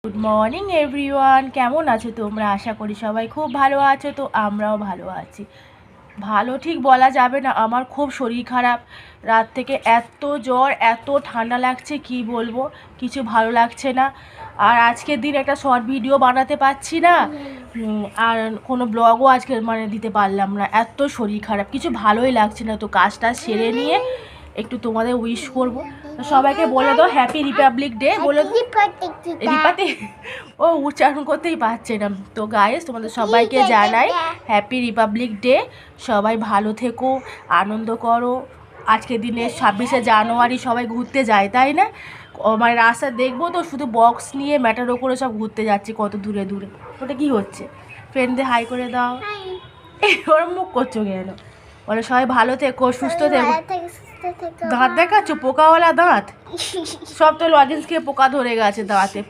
Good morning everyone, কেমন আছো তোমরা? আশা করি সবাই খুব ভালো আছো। তো আমরাও ভালো আছি। ভালো ঠিক বলা যাবে না, আমার খুব শরীর খারাপ। রাত থেকে এত জ্বর, এত ঠান্ডা লাগছে, কি বলবো, কিছু ভালো লাগছে না। আর আজকের দিন একটা শর্ট ভিডিও বানাতে পারছি না, আর কোনো ব্লগও আজকে দিতে পারলাম না। এত শরীর খারাপ, কিছু ভালোই লাগছে না। তো কাজটা সেরে নিয়ে একটু তোমাদের উইশ করবো। সবাইকে বলে দাও হ্যাপি রিপাবলিক ডে। বলে রিপাবলিক ও উচ্চারণ করতেই পারছে না। তো গাইস, তোমাদের সবাইকে জানাই হ্যাপি রিপাবলিক ডে। সবাই ভালো থেকো, আনন্দ করো। আজকের দিনে 26শে জানুয়ারি সবাই ঘুরতে যায়, তাই না? রাস্তা দেখবো তো শুধু বক্স নিয়ে ম্যাটারও করে সব ঘুরতে যাচ্ছে কত দূরে দূরে। ওটা কি হচ্ছে? ফ্রেন্ডদের হাই করে দাও। ওরা মুখ করছো কেন? বলে সবাই ভালো থেকো, সুস্থ থেকো। দাঁত দেখাচ্ছ? পোকাওয়ালা দাঁত। সব তো লজেন্স খেয়ে পোকা ধরে গেছে দাঁতে।